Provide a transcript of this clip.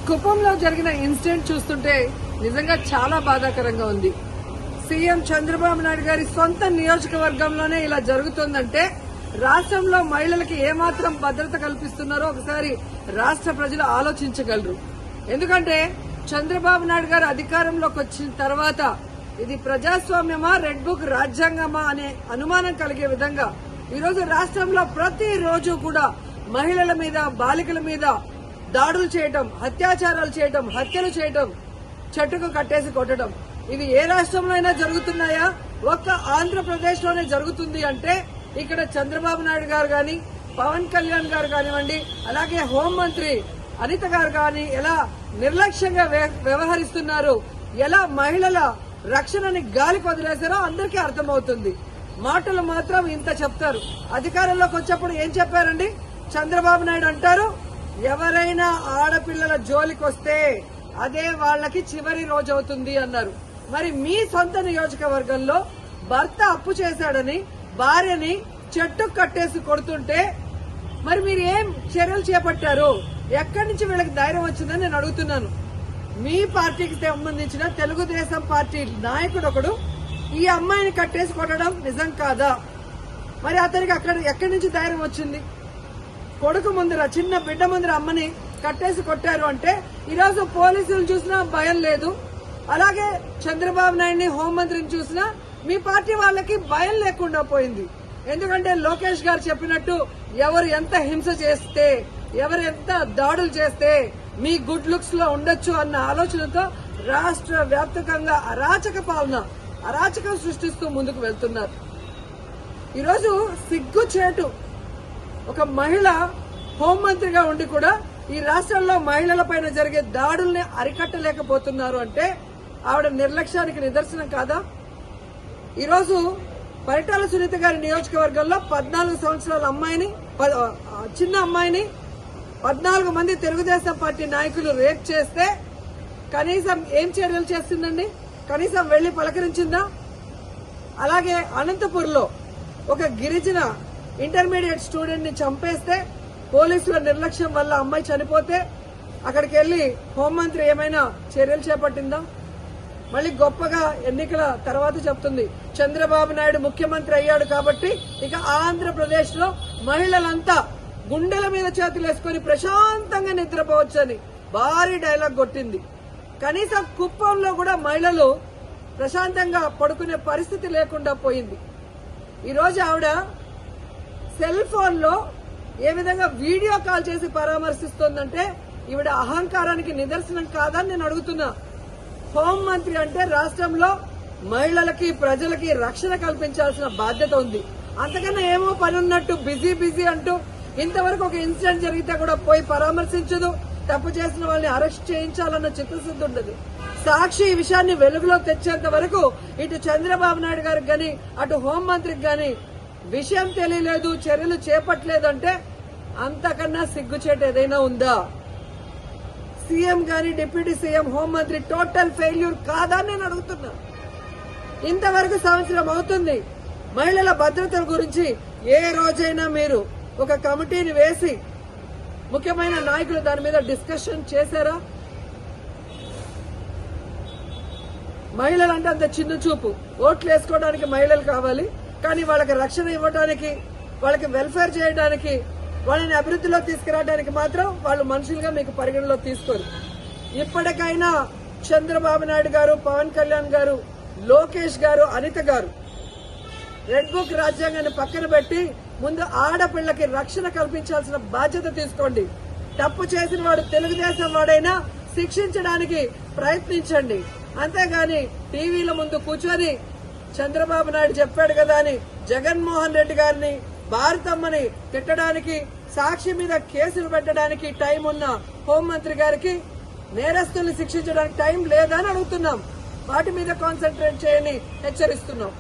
కుప్పంలో జరిగిన ఇన్సిడెంట్ చూస్తుంటే నిజంగా చాలా బాధాకరంగా ఉంది. సీఎం చంద్రబాబు నాయుడు గారి సొంత నియోజకవర్గంలోనే ఇలా జరుగుతుందంటే రాష్ట్రంలో మహిళలకి ఏమాత్రం భద్రత కల్పిస్తున్నారో ఒకసారి రాష్ట్ర ప్రజలు ఆలోచించగలరు. ఎందుకంటే చంద్రబాబు నాయుడు గారు అధికారంలోకి వచ్చిన తర్వాత ఇది ప్రజాస్వామ్యమా, రెడ్ బుక్ రాజ్యాంగమా అనే అనుమానం కలిగే విధంగా ఈరోజు రాష్ట్రంలో ప్రతిరోజు కూడా మహిళల మీద, బాలికల మీద దాడులు చేయటం, అత్యాచారాలు చేయటం, హత్యలు చేయటం, చెట్టుకు కట్టేసి కొట్టడం, ఇవి ఏ రాష్ట్రంలో అయినా జరుగుతున్నాయా? ఒక్క ఆంధ్రప్రదేశ్ లోనే జరుగుతుంది అంటే ఇక్కడ చంద్రబాబు నాయుడు గారు గాని, పవన్ కళ్యాణ్ గారు కానివ్వండి, అలాగే హోంమంత్రి అనిత గారు గాని ఎలా నిర్లక్ష్యంగా వ్యవహరిస్తున్నారు, ఎలా మహిళల రక్షణని గాలికి వదిలేశారో అందరికీ అర్థమవుతుంది. మాటలు మాత్రం ఇంత చెప్తారు. అధికారంలోకి వచ్చేప్పుడు ఏం చెప్పారండి? చంద్రబాబు నాయుడు అంటారు, ఎవరైనా ఆడపిల్లల జోలికి వస్తే అదే వాళ్ళకి చివరి రోజు అవుతుంది అన్నారు. మరి మీ సొంత నియోజకవర్గంలో భర్త అప్పు చేశాడని భార్యని చెట్టుకు కట్టేసి కొడుతుంటే మరి మీరు ఏం చర్యలు చేపట్టారు? ఎక్కడి నుంచి వీళ్ళకి ధైర్యం వచ్చిందని నేను అడుగుతున్నాను. మీ పార్టీకి సంబంధించిన తెలుగుదేశం పార్టీ నాయకుడు ఒకడు ఈ అమ్మాయిని కట్టేసి కొట్టడం నిజం కాదా? మరి అతనికి ఎక్కడి నుంచి ధైర్యం వచ్చింది? కొడుకు ముందర, చిన్న బిడ్డ ముందర అమ్మని కట్టేసి కొట్టారు అంటే ఈరోజు పోలీసులు చూసినా భయం లేదు. అలాగే చంద్రబాబు నాయుడిని, హోంమంత్రిని చూసినా మీ పార్టీ వాళ్ళకి భయం లేకుండా పోయింది. ఎందుకంటే లోకేష్ గారు చెప్పినట్టు ఎవరు ఎంత హింస చేస్తే, ఎవరు ఎంత దాడులు చేస్తే మీ గుడ్ లుక్స్ లో ఉండొచ్చు అన్న ఆలోచనతో రాష్ట్ర వ్యాప్తంగా అరాచక పాలన, అరాచకం సృష్టిస్తూ ముందుకు వెళ్తున్నారు. ఈరోజు సిగ్గుచేటు ఒక మహిళ హోంమంత్రిగా ఉండి కూడా ఈ రాష్ట్రంలో మహిళల పైన జరిగే దాడుల్ని అరికట్టలేకపోతున్నారు అంటే ఆవిడ నిర్లక్ష్యానికి నిదర్శనం కాదా? ఈరోజు పరిటాల సునీత గారి నియోజకవర్గంలో 14 సంవత్సరాల అమ్మాయిని, చిన్న అమ్మాయిని 14 మంది తెలుగుదేశం పార్టీ నాయకులు రేప్ చేస్తే కనీసం ఏం చర్యలు చేస్తుందండి? కనీసం వెళ్లి పలకరించిందా? అలాగే అనంతపూర్లో ఒక గిరిజన ఇంటర్మీడియట్ స్టూడెంట్ ని చంపేస్తే పోలీసుల నిర్లక్ష్యం వల్ల అమ్మాయి చనిపోతే అక్కడికి వెళ్లి హోంమంత్రి ఏమైనా చర్యలు చేపట్టిందా? మళ్ళీ గొప్పగా ఎన్నికల తర్వాత చెప్తుంది చంద్రబాబు నాయుడు ముఖ్యమంత్రి అయ్యాడు కాబట్టి ఇక ఆంధ్రప్రదేశ్ లో మహిళలంతా గుండెల మీద చేతులేసుకుని ప్రశాంతంగా నిద్రపోవచ్చని భారీ డైలాగ్ కొట్టింది. కనీసం కుప్పంలో కూడా మహిళలు ప్రశాంతంగా పడుకునే పరిస్థితి లేకుండా పోయింది. ఈరోజు ఆవిడ సెల్ ఫోన్ లో ఏ విధంగా వీడియో కాల్ చేసి పరామర్శిస్తోందంటే ఈవిడ అహంకారానికి నిదర్శనం కాదని నేను అడుగుతున్నా. హోంమంత్రి అంటే రాష్ట్రంలో మహిళలకి, ప్రజలకి రక్షణ కల్పించాల్సిన బాధ్యత ఉంది. అంతకన్నా ఏమో పని ఉన్నట్టు బిజీ అంటూ ఇంతవరకు ఒక ఇన్సిడెంట్ జరిగితే కూడా పోయి పరామర్శించదు. తప్పు చేసిన వాళ్ళని అరెస్ట్ చేయించాలన్న చిత్తశుద్ధి ఉండదు. సాక్షి ఈ విషయాన్ని వెలుగులో తెచ్చేంత వరకు ఇటు చంద్రబాబు నాయుడు గారికి గాని, అటు హోంమంత్రికి గాని విషయం తెలియలేదు, చర్యలు చేపట్టలేదు అంటే అంతకన్నా సిగ్గుచేటు ఏదైనా ఉందా? సీఎం గాని, డిప్యూటీ సీఎం, హోంమంత్రి టోటల్ ఫెయిల్యూర్ కాదా నేను అడుగుతున్నా. ఇంతవరకు సంవత్సరం అవుతుంది. మహిళల భద్రత గురించి ఏ రోజైనా మీరు ఒక కమిటీని వేసి ముఖ్యమైన నాయకులు దాని మీద డిస్కషన్ చేశారా? మహిళలంటే అంత చిన్న చూపు. ఓట్లు వేసుకోవడానికి మహిళలు కావాలి, కానీ వాళ్ళకి రక్షణ ఇవ్వడానికి, వాళ్ళకి వెల్ఫేర్ చేయడానికి, వాళ్ళని అభివృద్ధిలో తీసుకురావడానికి మాత్రం వాళ్ళు మనుషులుగా మీకు పరిగణలో తీసుకోరు. ఇప్పటికైనా చంద్రబాబు నాయుడు గారు, పవన్ కళ్యాణ్ గారు, లోకేష్ గారు, అనిత గారు రెడ్ బుక్ రాజ్యాంగాన్ని పక్కన పెట్టి ముందు ఆడపిల్లకి రక్షణ కల్పించాల్సిన బాధ్యత తీసుకోండి. తప్పు చేసిన వాడు తెలుగుదేశం వాడైనా శిక్షించడానికి ప్రయత్నించండి. అంతేగాని టీవీల ముందు కూర్చొని చంద్రబాబు నాయుడు చెప్పాడు కదా అని జగన్మోహన్ రెడ్డి గారిని, భారతమ్మని తిట్టడానికి, సాక్షి మీద కేసులు పెట్టడానికి టైం ఉన్న హోంమంత్రి గారికి నేరస్తుల్ని శిక్షించడానికి టైం లేదని అడుగుతున్నాం. వాటి మీద కాన్సన్ట్రేట్ చేయని హెచ్చరిస్తున్నాం.